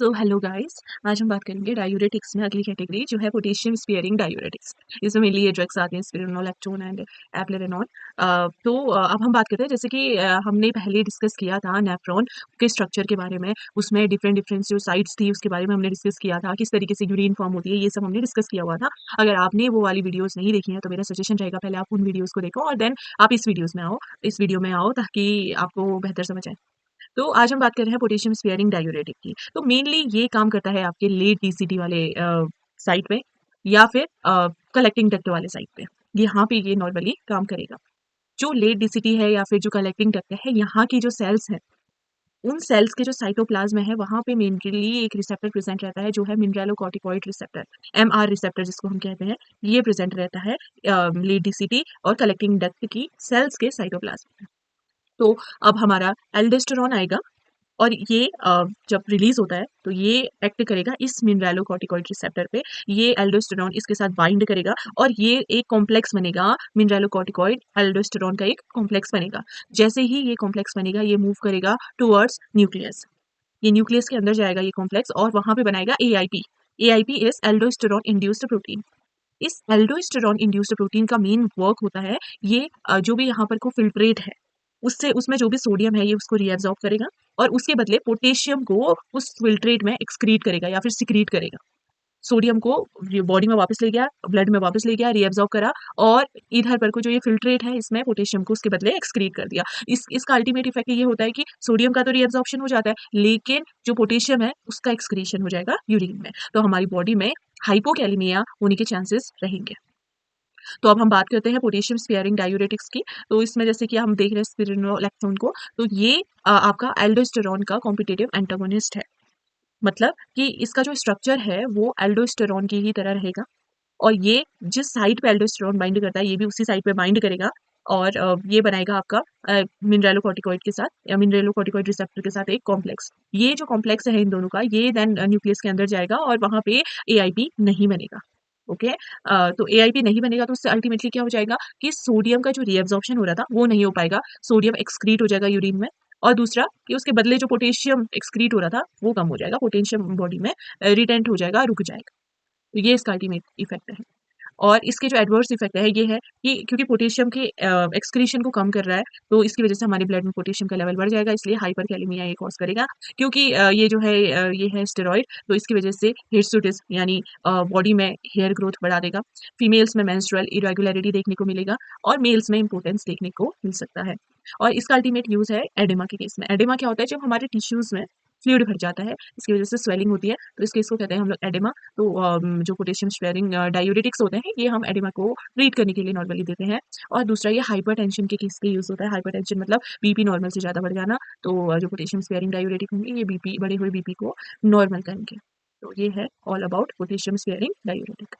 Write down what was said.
So hello guys. आज हम बात करेंगे डायूरेटिक्स में अगली कैटेगरी जो है पोटेशियम स्पीयरिंग डायूरेटिक्स। इसमें मेनली ये ड्रग्स आते हैं स्पिरिनोल, लेक्टोन एंड एप्लेरेनॉन। अब हम बात करते हैं जैसे कि हमने पहले डिस्कस किया था नेफ्रॉन के स्ट्रक्चर के बारे में। उसमें डिफरेंट डिफरेंट जो साइट्स थी उसके बारे में हमने डिस्कस किया था, किस तरीके से यूरिन फॉर्म होती है, ये सब हमने डिस्कस किया हुआ था। अगर आपने वो वाली वीडियोस नहीं देखी हैं तो मेरा सजेशन रहेगा पहले आप उन वीडियोस को देखो और देन आप इस वीडियो में आओ ताकि आपको बेहतर समझ आए। तो आज हम बात कर रहे हैं पोटेशियम स्पेयरिंग डायूरेटिक की। तो मेनली ये काम करता है आपके लेट डीसीटी वाले साइट पे या फिर कलेक्टिंग डक्ट वाले साइट पे। यहाँ पे ये नॉर्मली काम करेगा। जो लेट डीसीटी है या फिर जो कलेक्टिंग डक्ट है, यहाँ की जो सेल्स हैं, उन सेल्स के जो साइटोप्लाज्म है वहाँ पे मेनली एक रिसेप्टर प्रेजेंट रहता है जो है मिनरलोकॉर्टिकॉइड रिसेप्टर, एमआर रिसेप्टर जिसको हम कहते हैं। ये प्रेजेंट रहता है लेट डीसीटी और कलेक्टिंग डक्ट की सेल्स के साइटोप्लाज्म। तो अब हमारा एल्डोस्टेरॉन आएगा और ये जब रिलीज होता है तो ये एक्ट करेगा इस मिनरलोकॉर्टिकॉइड रिसेप्टर पे। ये एल्डोस्टेरॉन इसके साथ बाइंड करेगा और ये एक कॉम्प्लेक्स बनेगा, मिनरलोकॉर्टिकॉइड एल्डोस्टेरॉन का एक कॉम्प्लेक्स बनेगा। जैसे ही ये कॉम्प्लेक्स बनेगा ये मूव करेगा टुवर्ड्स न्यूक्लियस। ये न्यूक्लियस के अंदर जाएगा ये कॉम्प्लेक्स और वहां पे बनाएगा AIP. AIP is aldosterone induced protein. इस एल्डोस्टेरॉन इंड्यूस्ड प्रोटीन का मेन वर्क होता है ये जो भी यहाँ पर को फिल्ट्रेट है उससे उसमें जो भी सोडियम है ये उसको रीएब्जॉर्ब करेगा और उसके बदले पोटेशियम को उस फिल्ट्रेट में एक्सक्रीट करेगा या फिर सिक्रीट करेगा। सोडियम को बॉडी में वापस ले गया, ब्लड में वापस ले गया, रीएब्जॉर्ब करा और इधर पर को जो ये फिल्ट्रेट है इसमें पोटेशियम को उसके बदले एक्सक्रीट कर दिया। इसका अल्टीमेट इफेक्ट ये होता है कि सोडियम का तो रीएब्जॉर्प्शन हो जाता है लेकिन जो पोटेशियम है उसका एक्सक्रीशन हो जाएगा यूरिन में। तो हमारी बॉडी में हाइपोकैलेमिया होने के चांसेस रहेंगे। तो अब हम बात करते हैं पोटेशियम स्पेयरिंग डायूरेटिक्स की। तो इसमें जैसे कि हम देख रहे हैं स्पिरिनोलेक्टोन को, तो ये आपका एल्डोस्टेरॉन का कॉम्पिटिटिव एंटागोनिस्ट है। मतलब कि इसका जो स्ट्रक्चर है वो एल्डोस्टेरॉन की ही तरह रहेगा और ये जिस साइट पे एल्डोस्टेरॉन बाइंड करता है ये भी उसी साइट पे बाइंड करेगा और ये बनाएगा आपका मिनरलोकॉर्टिकॉइड के साथ या मिनरलोकॉर्टिकॉइड रिसेप्टर के साथ एक कॉम्प्लेक्स। ये जो कॉम्प्लेक्स है इन दोनों का ये देन न्यूक्लियस के अंदर जाएगा और वहां पे एआईपी नहीं बनेगा। ओके। तो एआईपी नहीं बनेगा तो उससे अल्टीमेटली क्या हो जाएगा कि सोडियम का जो रीएब्जॉर्प्शन हो रहा था वो नहीं हो पाएगा, सोडियम एक्सक्रीट हो जाएगा यूरिन में। और दूसरा कि उसके बदले जो पोटेशियम एक्सक्रीट हो रहा था वो कम हो जाएगा, पोटेशियम बॉडी में रिटेंट हो जाएगा, रुक जाएगा। तो ये इसका अल्टीमेट इफेक्ट है। और इसके जो एडवर्स इफेक्ट है ये है कि क्योंकि पोटेशियम के एक्सक्रीशन को कम कर रहा है तो इसकी वजह से हमारे ब्लड में पोटेशियम का लेवल बढ़ जाएगा, इसलिए हाइपरकैलेमिया ये कॉज करेगा। क्योंकि ये जो है ये है स्टेरॉइड, तो इसकी वजह से हिर्सुटिज्म यानी बॉडी में हेयर ग्रोथ बढ़ा देगा। फीमेल्स में मेंस्ट्रुअल इरेगुलरिटी देखने को मिलेगा और मेल्स में इंपोर्टेंस देखने को मिल सकता है। और इसका अल्टीमेट यूज है एडेमा के केस में। एडेमा क्या होता है, जब हमारे टिश्यूज में फ्लूइड भर जाता है इसकी वजह से स्वेलिंग होती है, तो इस केस को कहते हैं हम लोग एडेमा। तो जो पोटेशियम स्पेयरिंग डायूरेटिक्स होते हैं ये हम एडेमा को ट्रीट करने के लिए नॉर्मली देते हैं। और दूसरा ये हाइपरटेंशन के केस पे यूज होता है। हाइपरटेंशन मतलब बीपी नॉर्मल से ज़्यादा बढ़ जाना, तो जो पोटेशियम स्पेयरिंग डायूरेटिक होंगे ये बीपी बढ़े हुए बीपी को नॉर्मल करेंगे। तो ये है all about potassium sparing diuretic.